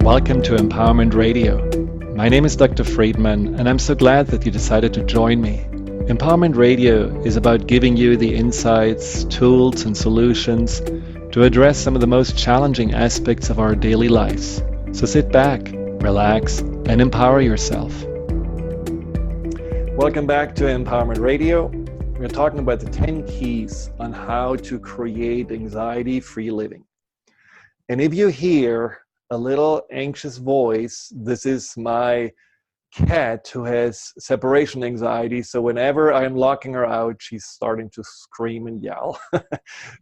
Welcome to Empowerment Radio. My name is Dr. Friedemann, and I'm so glad that you decided to join me. Empowerment Radio is about giving you the insights, tools, and solutions to address some of the most challenging aspects of our daily lives. So sit back, relax, and empower yourself. Welcome back to Empowerment Radio. We're talking about the 10 keys on how to create anxiety-free living. And if you hear a little anxious voice, this is my cat who has separation anxiety. So whenever I'm locking her out, she's starting to scream and yell.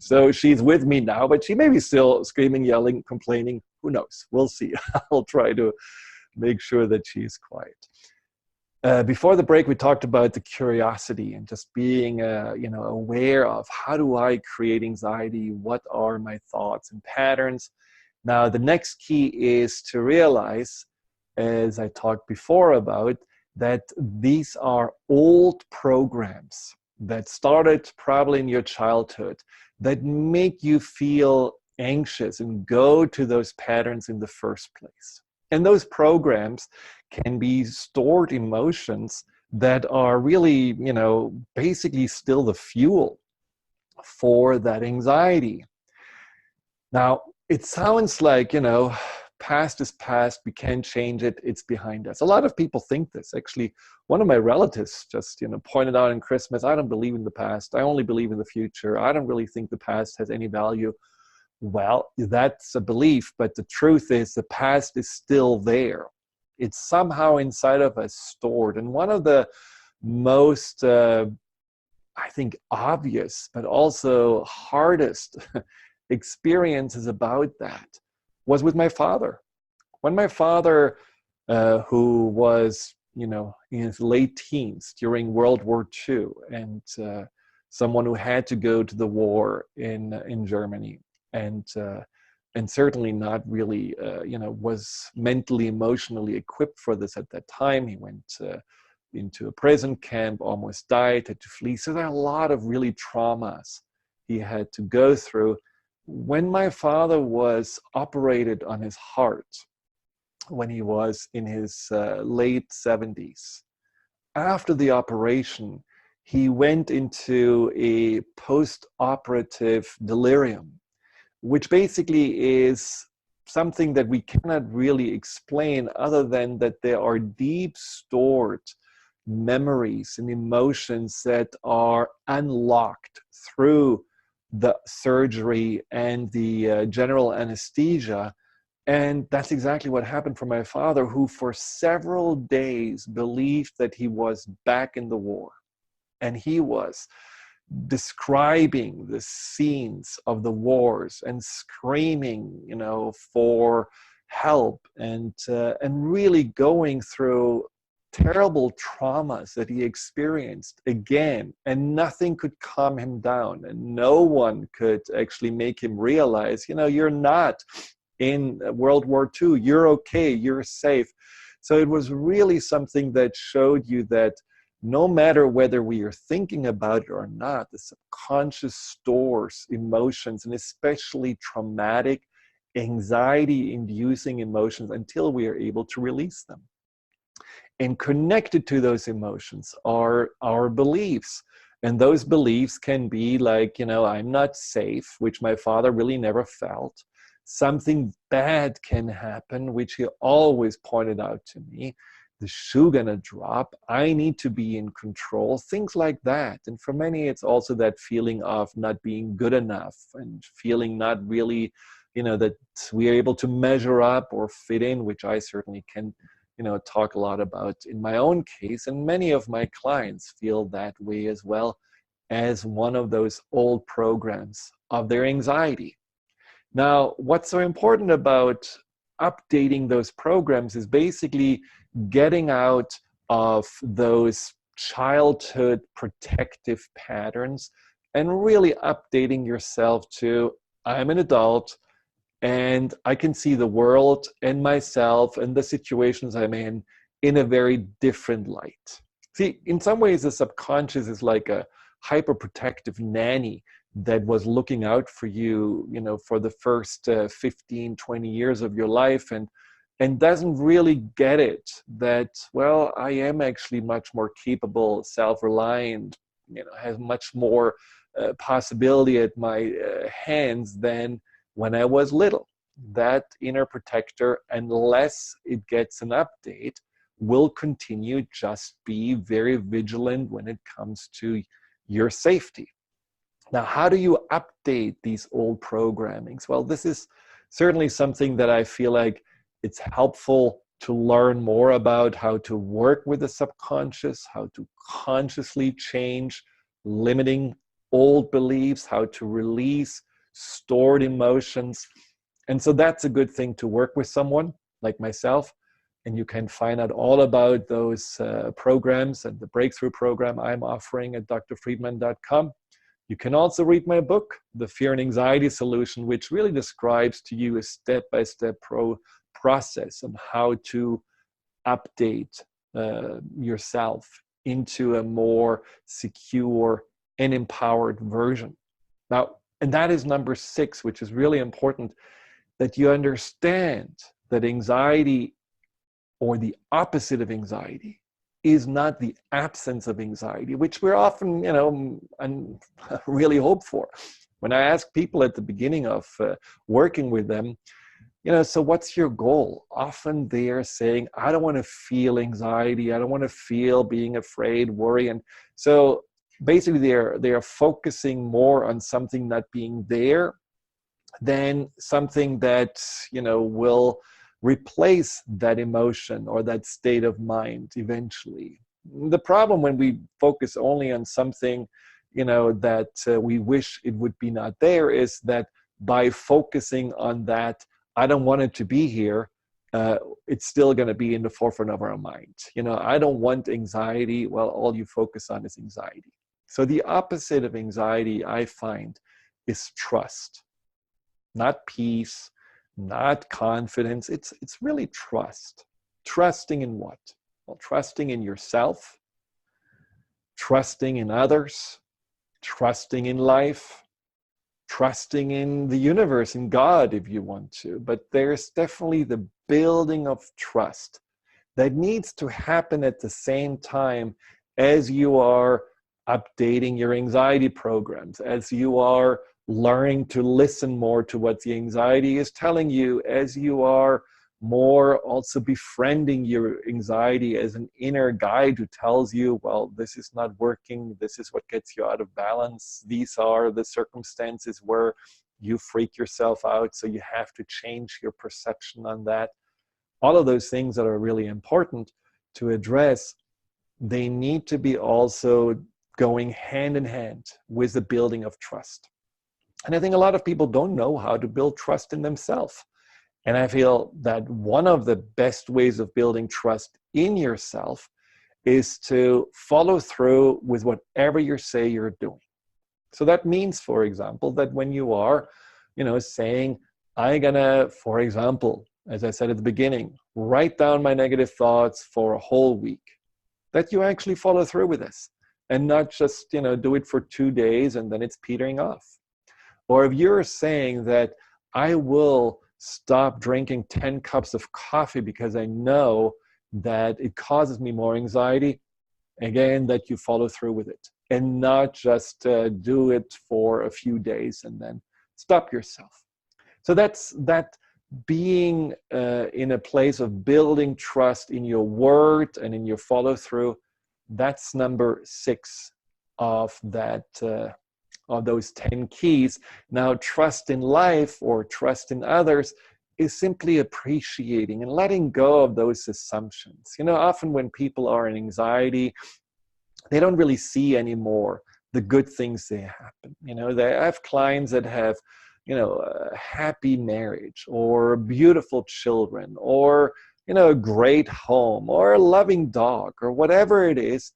So she's with me now, but she may be still screaming, yelling, complaining. Who knows? We'll see. I'll try to make sure that she's quiet. Before the break, we talked about the curiosity and just being aware of how do I create anxiety? What are my thoughts and patterns? Now, the next key is to realize, as I talked before about, that these are old programs that started probably in your childhood that make you feel anxious and go to those patterns in the first place. And those programs can be stored emotions that are really, basically still the fuel for that anxiety. Now, it sounds like, past is past, we can't change it, it's behind us. A lot of people think this. Actually, one of my relatives just, pointed out in Christmas, I don't believe in the past, I only believe in the future, I don't really think the past has any value. Well, that's a belief, but the truth is the past is still there. It's somehow inside of us stored. And one of the most, I think, obvious, but also hardest experiences about that was with my father. When my father, who was, in his late teens during World War II, and someone who had to go to the war in Germany, and certainly not really, was mentally, emotionally equipped for this at that time. He went into a prison camp, almost died, had to flee. So there are a lot of really traumas he had to go through. When my father was operated on his heart, when he was in his late 70s, after the operation, he went into a post-operative delirium, which basically is something that we cannot really explain other than that there are deep stored memories and emotions that are unlocked through the surgery and the general anesthesia. And that's exactly what happened for my father, who for several days believed that he was back in the war. And he was describing the scenes of the wars and screaming, for help, and really going through terrible traumas that he experienced again, and nothing could calm him down, and no one could actually make him realize, you're not in World War II, you're okay, you're safe. So it was really something that showed you that no matter whether we are thinking about it or not, the subconscious stores emotions, and especially traumatic, anxiety-inducing emotions, until we are able to release them. And connected to those emotions are our beliefs. And those beliefs can be like, I'm not safe, which my father really never felt. Something bad can happen, which he always pointed out to me. The shoe gonna drop. I need to be in control. Things like that. And for many, it's also that feeling of not being good enough and feeling not really, that we are able to measure up or fit in, which I certainly can talk a lot about in my own case, and many of my clients feel that way as well, as one of those old programs of their anxiety. Now, what's so important about updating those programs is basically getting out of those childhood protective patterns and really updating yourself to, I'm an adult, and I can see the world and myself and the situations I'm in a very different light. See, in some ways, the subconscious is like a hyperprotective nanny that was looking out for you, for the first 15, 20 years of your life. And and doesn't really get it that, well, I am actually much more capable, self-reliant, has much more possibility at my hands than when I was little. That inner protector, unless it gets an update, will continue just be very vigilant when it comes to your safety. Now, how do you update these old programmings? Well, this is certainly something that I feel like it's helpful to learn more about, how to work with the subconscious, how to consciously change limiting old beliefs, how to release stored emotions. And so that's a good thing to work with someone like myself. And you can find out all about those programs and the breakthrough program I'm offering at drfriedemann.com. You can also read my book, The Fear and Anxiety Solution, which really describes to you a step-by-step process on how to update yourself into a more secure and empowered version. Now, and that is number 6, which is really important, that you understand that anxiety, or the opposite of anxiety, is not the absence of anxiety, which we're often, really hope for. When I ask people at the beginning of working with them, so what's your goal? Often they're saying, I don't want to feel anxiety. I don't want to feel being afraid, worry. And so basically they're focusing more on something not being there than something that, will replace that emotion or that state of mind eventually. The problem when we focus only on something, that we wish it would be not there, is that by focusing on that, I don't want it to be here, it's still going to be in the forefront of our mind. I don't want anxiety. Well, all you focus on is anxiety. So the opposite of anxiety, I find, is trust. Not peace, not confidence. It's really trust. Trusting in what? Well, trusting in yourself, trusting in others, trusting in life, trusting in the universe, in God if you want to. But there's definitely the building of trust that needs to happen at the same time as you are updating your anxiety programs, as you are learning to listen more to what the anxiety is telling you, as you are more also befriending your anxiety as an inner guide who tells you, well, this is not working, this is what gets you out of balance, these are the circumstances where you freak yourself out, so you have to change your perception on that. All of those things that are really important to address, they need to be also going hand in hand with the building of trust. And I think a lot of people don't know how to build trust in themselves. And I feel that one of the best ways of building trust in yourself is to follow through with whatever you say you're doing. So that means, for example, that when you are, saying, I'm gonna, for example, as I said at the beginning, write down my negative thoughts for a whole week, that you actually follow through with this and not just, do it for 2 days and then it's petering off. Or if you're saying that I will stop drinking 10 cups of coffee because I know that it causes me more anxiety, again, that you follow through with it and not just do it for a few days and then stop yourself. So that's that, being in a place of building trust in your word and in your follow through. That's number 6 of that of those 10 keys. Now, trust in life or trust in others is simply appreciating and letting go of those assumptions. Often when people are in anxiety, they don't really see anymore the good things that happen. They have clients that have, a happy marriage or beautiful children or, a great home or a loving dog or whatever it is.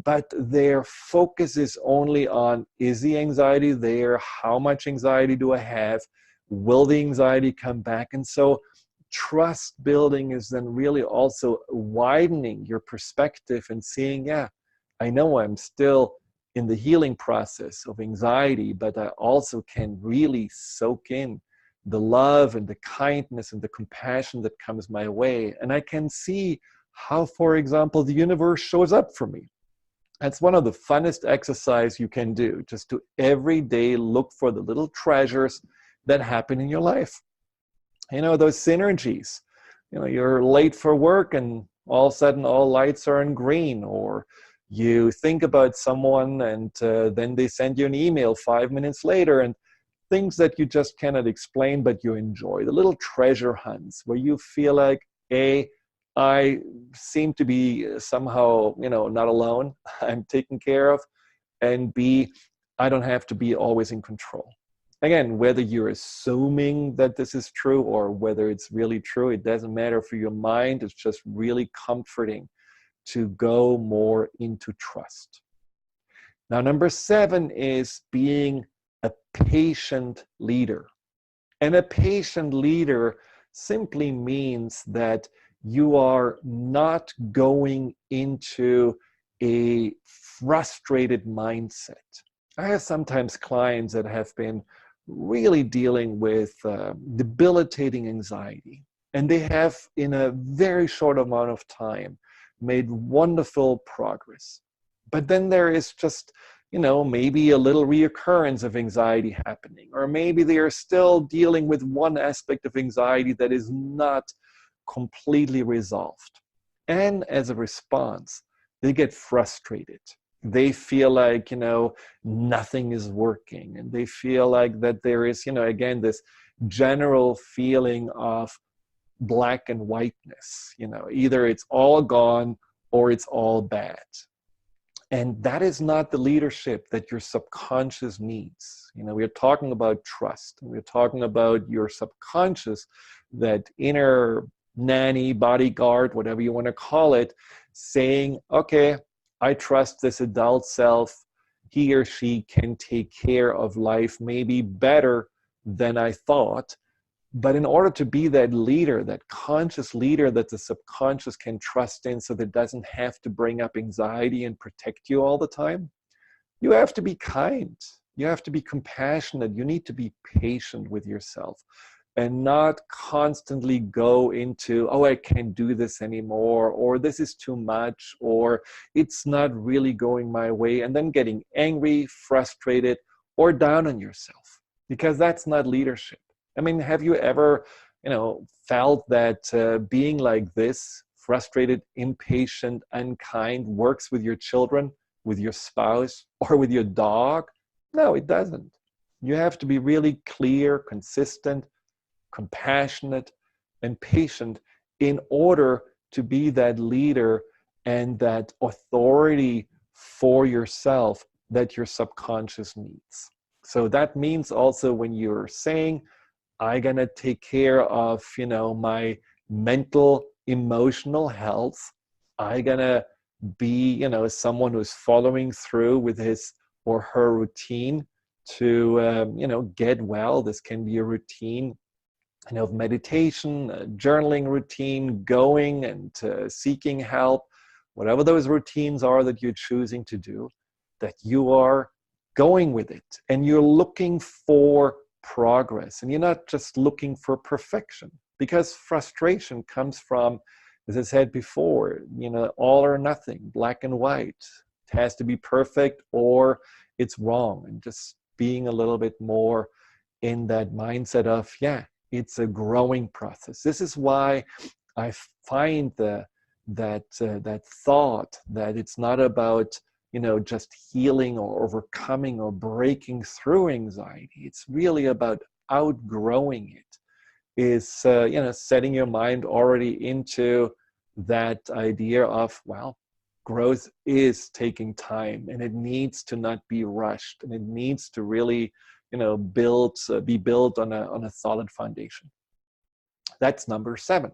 But their focus is only on, is the anxiety there? How much anxiety do I have? Will the anxiety come back? And so trust building is then really also widening your perspective and seeing, yeah, I know I'm still in the healing process of anxiety, but I also can really soak in the love and the kindness and the compassion that comes my way. And I can see how, for example, the universe shows up for me. That's one of the funnest exercises you can do, just to every day look for the little treasures that happen in your life. You know, those synergies. You know, you're late for work and all of a sudden all lights are in green, or you think about someone and then they send you an email 5 minutes later, and things that you just cannot explain, but you enjoy. The little treasure hunts where you feel like, A, I seem to be somehow, you know, not alone, I'm taken care of, and B, I don't have to be always in control. Again, whether you're assuming that this is true or whether it's really true, it doesn't matter for your mind. It's just really comforting to go more into trust. Now, number 7 is being a patient leader. And a patient leader simply means that you are not going into a frustrated mindset. I have sometimes clients that have been really dealing with debilitating anxiety, and they have, in a very short amount of time, made wonderful progress. But then there is just, you know, maybe a little reoccurrence of anxiety happening, or maybe they are still dealing with one aspect of anxiety that is not completely resolved. And as a response, they get frustrated. They feel like, you know, nothing is working, and they feel like that there is, you know, again, this general feeling of black and whiteness. You know, either it's all gone or it's all bad. And that is not the leadership that your subconscious needs. You know, we're talking about trust. We're talking about your subconscious, that inner nanny, bodyguard, whatever you want to call it, saying, okay, I trust this adult self. He or she can take care of life maybe better than I thought. But in order to be that leader, that conscious leader that the subconscious can trust in, so that it doesn't have to bring up anxiety and protect you all the time, you have to be kind. You have to be compassionate. You need to be patient with yourself and not constantly go into, oh, I can't do this anymore, or this is too much, or it's not really going my way, and then getting angry, frustrated, or down on yourself, because that's not leadership. I mean, have you ever, you know, felt that being like this, frustrated, impatient, unkind, works with your children, with your spouse, or with your dog? No, it doesn't. You have to be really clear, consistent, compassionate, and patient in order to be that leader and that authority for yourself that your subconscious needs. So that means also when you're saying, I'm gonna take care of, you know, my mental, emotional health, I'm gonna be, you know, someone who's following through with his or her routine to, you know, get well. This can be a routine, you know, of meditation, a journaling routine, going and seeking help, whatever those routines are that you're choosing to do, that you are going with it and you're looking for progress, and you're not just looking for perfection, because frustration comes from, as I said before, you know, all or nothing, black and white. It has to be perfect or it's wrong, and just being a little bit more in that mindset of, yeah, it's a growing process. This is why I find that thought that it's not about, you know, just healing or overcoming or breaking through anxiety. It's really about outgrowing it. Is you know, setting your mind already into that idea of, well, growth is taking time, and it needs to not be rushed, and it needs to really, you know, be built on a solid foundation. That's number 7.